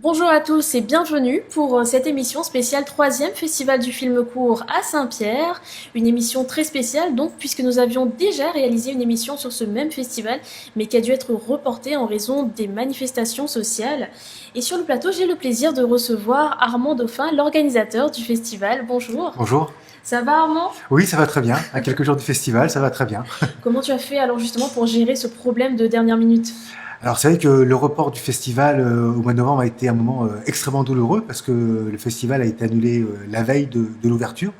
Bonjour à tous et bienvenue pour cette émission spéciale 3e Festival du film court à Saint-Pierre. Une émission très spéciale donc puisque nous avions déjà réalisé une émission sur ce même festival mais qui a dû être reportée en raison des manifestations sociales. Et sur le plateau, j'ai le plaisir de recevoir Armand Dauphin, l'organisateur du festival. Bonjour. Bonjour. Ça va Armand? Oui, ça va très bien. À quelques jours du festival, ça va très bien. Comment tu as fait alors justement pour gérer ce problème de dernière minute? Alors c'est vrai que le report du festival au mois de novembre a été un moment extrêmement douloureux parce que le festival a été annulé la veille de l'ouverture.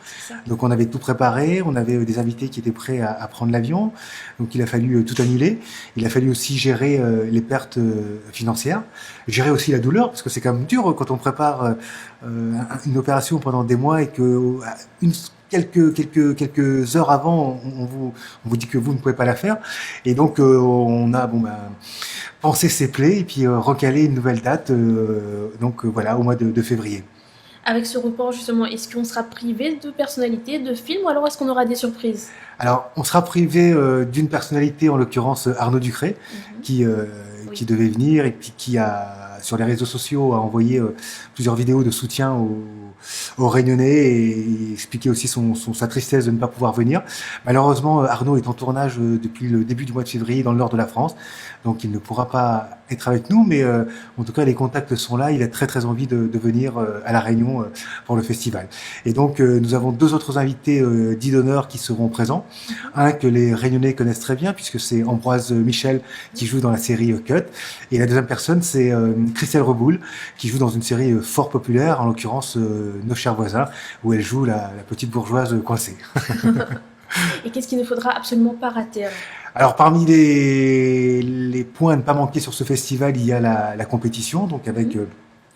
Donc on avait tout préparé, on avait des invités qui étaient prêts à prendre l'avion. Donc il a fallu tout annuler. Il a fallu aussi gérer les pertes financières, gérer aussi la douleur parce que c'est quand même dur quand on prépare une opération pendant des mois et que quelques heures avant, on vous dit que vous ne pouvez pas la faire. Et donc, on a pensé ses plaies et puis recalé une nouvelle date, voilà, au mois de février. Avec ce report justement, est-ce qu'on sera privé de personnalités, de films ou alors est-ce qu'on aura des surprises? Alors, on sera privé d'une personnalité, en l'occurrence Arnaud Ducré, qui, Oui. qui devait venir et puis qui a, sur les réseaux sociaux, a envoyé plusieurs vidéos de soutien aux Réunionnais et expliquer aussi sa tristesse de ne pas pouvoir venir. Malheureusement, Arnaud est en tournage depuis le début du mois de février dans le nord de la France, donc il ne pourra pas être avec nous, mais en tout cas les contacts sont là. Il a très très envie de venir à La Réunion pour le festival. Et donc nous avons deux autres invités dits d'honneur qui seront présents. Un que les Réunionnais connaissent très bien puisque c'est Ambroise Michel qui joue dans la série Cut, et la deuxième personne c'est Christelle Reboul qui joue dans une série fort populaire, en l'occurrence Nos chers voisins, où elle joue la petite bourgeoise coincée. Et qu'est-ce qu'il ne faudra absolument pas rater alors? Alors parmi les points à ne pas manquer sur ce festival, il y a la compétition, donc avec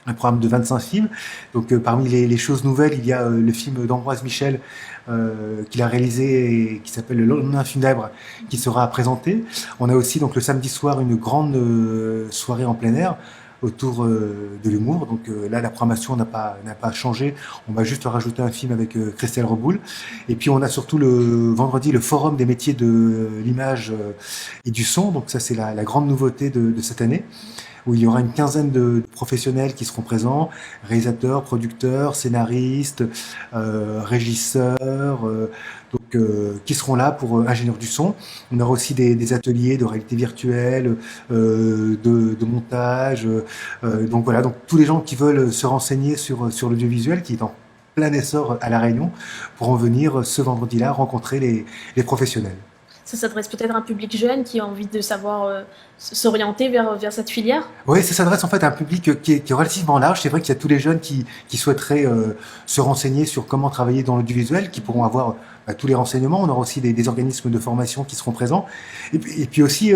un programme de 25 films. Donc parmi les choses nouvelles, il y a le film d'Ambroise Michel qu'il a réalisé et qui s'appelle Le lendemain funèbre, qui sera présenté. On a aussi donc le samedi soir une grande soirée en plein air autour de l'humour. Donc là, la programmation n'a pas changé. On va juste rajouter un film avec Christelle Reboul. Et puis on a surtout le vendredi le forum des métiers de l'image et du son. Donc ça, c'est la grande nouveauté de cette année, où il y aura une quinzaine de professionnels qui seront présents, réalisateurs, producteurs, scénaristes, régisseurs, qui seront là pour ingénieurs du son. On aura aussi des ateliers de réalité virtuelle, de montage. Donc voilà, donc tous les gens qui veulent se renseigner sur l'audiovisuel, qui est en plein essor à La Réunion, pourront venir ce vendredi-là rencontrer les professionnels. Ça s'adresse peut-être à un public jeune qui a envie de savoir s'orienter vers cette filière? Oui, ça s'adresse en fait à un public qui est relativement large. C'est vrai qu'il y a tous les jeunes qui souhaiteraient se renseigner sur comment travailler dans l'audiovisuel, qui pourront avoir tous les renseignements. On aura aussi des organismes de formation qui seront présents. Et puis aussi,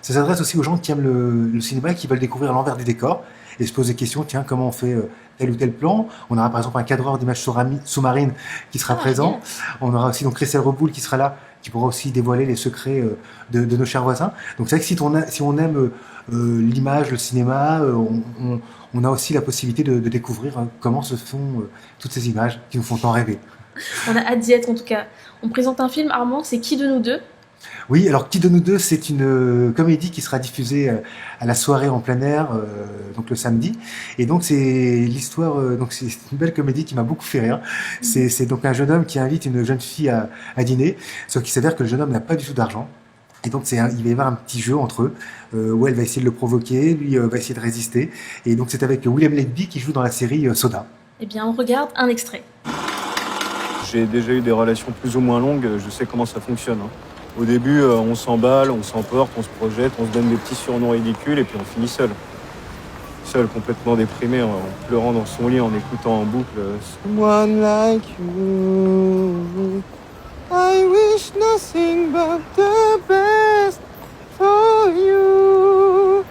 ça s'adresse aussi aux gens qui aiment le cinéma, qui veulent découvrir l'envers du décor et se poser des questions. Tiens, comment on fait tel ou tel plan? On aura par exemple un cadreur d'images sous-marines qui sera présent. Génial. On aura aussi donc Christelle Reboul qui sera là, qui pourra aussi dévoiler les secrets de nos chers voisins. Donc c'est vrai que si on aime l'image, le cinéma, on a aussi la possibilité de découvrir comment se font toutes ces images qui nous font tant rêver. On a hâte d'y être en tout cas. On présente un film, Armand, c'est Qui de nous deux? Oui, alors Qui de nous deux, c'est une comédie qui sera diffusée à la soirée en plein air, donc le samedi. Et donc c'est l'histoire, donc c'est une belle comédie qui m'a beaucoup fait rire. C'est donc un jeune homme qui invite une jeune fille à dîner, sauf qu'il s'avère que le jeune homme n'a pas du tout d'argent. Et donc il va y avoir un petit jeu entre eux, où elle va essayer de le provoquer, lui va essayer de résister. Et donc c'est avec William Letby qui joue dans la série Soda. Eh bien, on regarde un extrait. J'ai déjà eu des relations plus ou moins longues, je sais comment ça fonctionne. Au début, on s'emballe, on s'emporte, on se projette, on se donne des petits surnoms ridicules et puis on finit seul. Seul, complètement déprimé, en pleurant dans son lit, en écoutant en boucle Someone like you. I wish nothing but the best for you.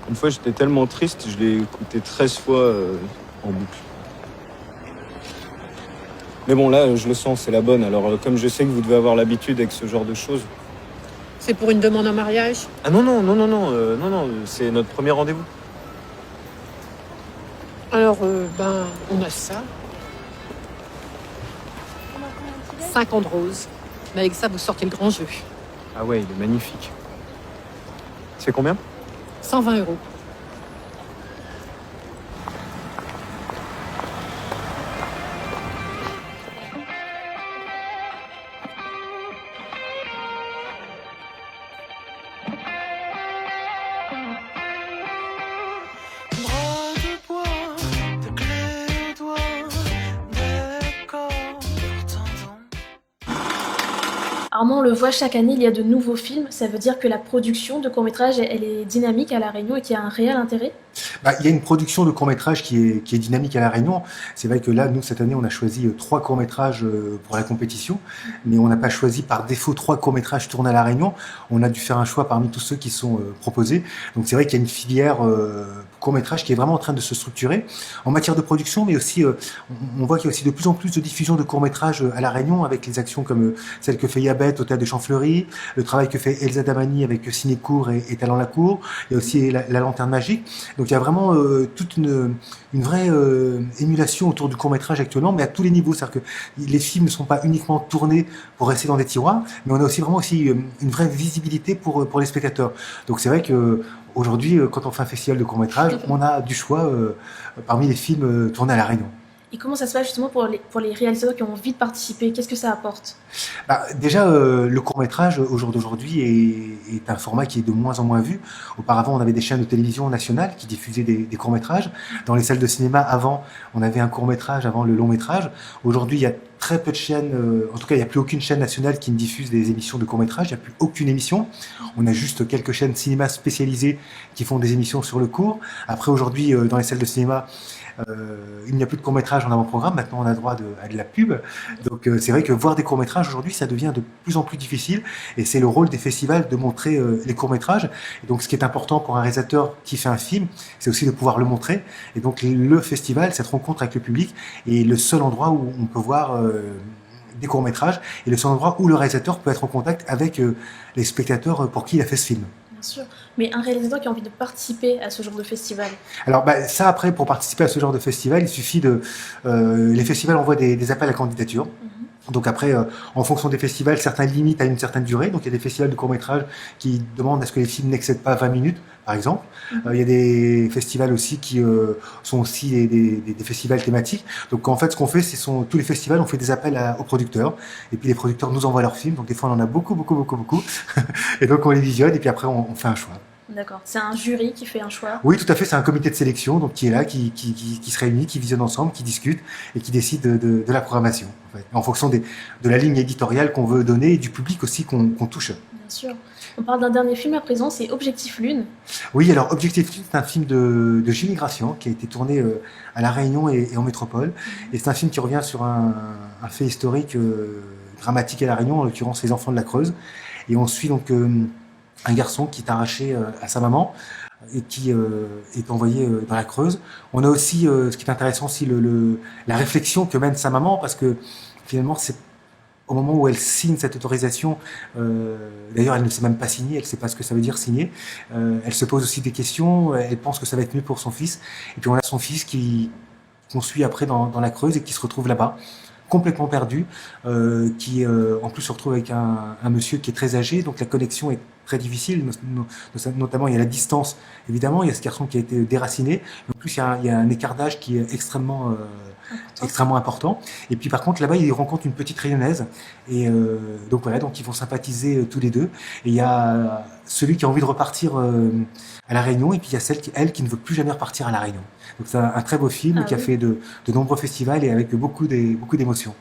Une fois, j'étais tellement triste, je l'ai écouté 13 fois en boucle. Mais bon, là, je le sens, c'est la bonne. Alors, comme je sais que vous devez avoir l'habitude avec ce genre de choses. C'est pour une demande en mariage? Ah non, c'est notre premier rendez-vous. Alors, on a ça. 50 roses. Mais avec ça, vous sortez le grand jeu. Ah ouais, il est magnifique. C'est combien? 120 euros. apparemment, on le voit chaque année, il y a de nouveaux films. Ça veut dire que la production de courts-métrages, elle est dynamique à La Réunion et qu'il y a un réel intérêt? Il y a une production de courts-métrages qui est dynamique à La Réunion. C'est vrai que là, nous, cette année, on a choisi 3 courts-métrages pour la compétition, mais on n'a pas choisi par défaut 3 courts-métrages tournés à La Réunion. On a dû faire un choix parmi tous ceux qui sont proposés. Donc c'est vrai qu'il y a une filière court-métrage qui est vraiment en train de se structurer en matière de production, mais aussi, on voit qu'il y a aussi de plus en plus de diffusion de courts-métrages à La Réunion avec les actions comme celle que fait Yabet au Théâtre de Champfleury, le travail que fait Elsa Damani avec Cinécourt et Talent Lacour. Il y a aussi la Lanterne Magique. Donc il y a vraiment toute une vraie émulation autour du court-métrage actuellement, mais à tous les niveaux. C'est-à-dire que les films ne sont pas uniquement tournés pour rester dans des tiroirs, mais on a aussi vraiment une vraie visibilité pour les spectateurs. Donc c'est vrai que aujourd'hui, quand on fait un festival de court-métrage, on a du choix parmi les films tournés à La Réunion. Et comment ça se passe justement pour les réalisateurs qui ont envie de participer? Qu'est-ce que ça apporte? Déjà, le court-métrage, au jour d'aujourd'hui, est un format qui est de moins en moins vu. Auparavant, on avait des chaînes de télévision nationales qui diffusaient des courts-métrages. Dans les salles de cinéma, avant, on avait un court-métrage avant le long-métrage. Aujourd'hui, il y a très peu de chaînes, en tout cas, il n'y a plus aucune chaîne nationale qui ne diffuse des émissions de court-métrage. Il n'y a plus aucune émission. On a juste quelques chaînes cinéma spécialisées qui font des émissions sur le court. Après, aujourd'hui, dans les salles de cinéma, il n'y a plus de courts-métrages en avant-programme. Maintenant, on a droit à de la pub. Donc, c'est vrai que voir des courts-métrages aujourd'hui, ça devient de plus en plus difficile. Et c'est le rôle des festivals de montrer les courts-métrages. Et donc, ce qui est important pour un réalisateur qui fait un film, c'est aussi de pouvoir le montrer. Et donc, le festival, cette rencontre avec le public, est le seul endroit où on peut voir des courts-métrages et le seul endroit où le réalisateur peut être en contact avec les spectateurs pour qui il a fait ce film. Bien sûr. Mais un réalisateur qui a envie de participer à ce genre de festival? Alors ça, après, pour participer à ce genre de festival, il suffit les festivals envoient des appels à candidature. Donc après, en fonction des festivals, certains limitent à une certaine durée. Donc il y a des festivals de court-métrage qui demandent à ce que les films n'excèdent pas 20 minutes, par exemple. Il y a des festivals aussi qui sont aussi des festivals thématiques. Donc en fait, ce qu'on fait, tous les festivals, on fait des appels aux producteurs. Et puis les producteurs nous envoient leurs films. Donc des fois, on en a beaucoup. Et donc on les visionne et puis après, on fait un choix. D'accord. C'est un jury qui fait un choix? Oui, tout à fait. C'est un comité de sélection donc qui est là, qui se réunit, qui visionne ensemble, qui discute et qui décide de la programmation. En fonction de la ligne éditoriale qu'on veut donner et du public aussi qu'on touche. Bien sûr. On parle d'un dernier film à présent, c'est Objectif Lune. Oui, alors Objectif Lune, c'est un film de Gilles Gracian qui a été tourné à La Réunion et en métropole. Et c'est un film qui revient sur un fait historique dramatique à La Réunion, en l'occurrence les enfants de la Creuse. Et on suit donc un garçon qui est arraché à sa maman et qui est envoyé dans la Creuse. On a aussi, ce qui est intéressant aussi, la réflexion que mène sa maman, parce que finalement, c'est au moment où elle signe cette autorisation, d'ailleurs elle ne sait même pas signer, elle ne sait pas ce que ça veut dire signer, elle se pose aussi des questions, elle pense que ça va être mieux pour son fils, et puis on a son fils qu'on suit après dans la Creuse et qui se retrouve là-bas, complètement perdu, qui en plus se retrouve avec un monsieur qui est très âgé, donc la connexion est très difficile, notamment il y a la distance, évidemment, il y a ce garçon qui a été déraciné, mais en plus il y a un écart d'âge qui est extrêmement important. Et puis par contre là-bas il rencontre une petite Réunionnaise et donc voilà, donc ils vont sympathiser tous les deux. Et il y a celui qui a envie de repartir à La Réunion et puis il y a elle qui ne veut plus jamais repartir à La Réunion. Donc c'est un très beau film qui a fait de nombreux festivals et avec beaucoup d'émotions.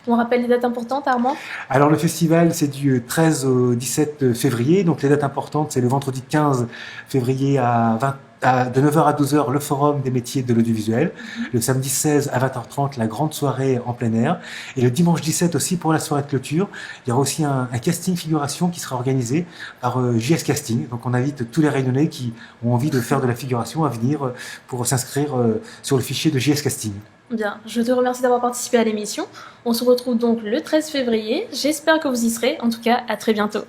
On rappelle les dates importantes, Armand? Alors le festival, c'est du 13 au 17 février. Donc les dates importantes, c'est le vendredi 15 février de 9h à 12h, le forum des métiers de l'audiovisuel. Le samedi 16 à 20h30, la grande soirée en plein air. Et le dimanche 17 aussi, pour la soirée de clôture, il y aura aussi un casting figuration qui sera organisé par JS Casting. Donc on invite tous les Réunionnais qui ont envie de faire de la figuration à venir pour s'inscrire sur le fichier de JS Casting. Bien, je te remercie d'avoir participé à l'émission. On se retrouve donc le 13 février. J'espère que vous y serez. En tout cas, à très bientôt.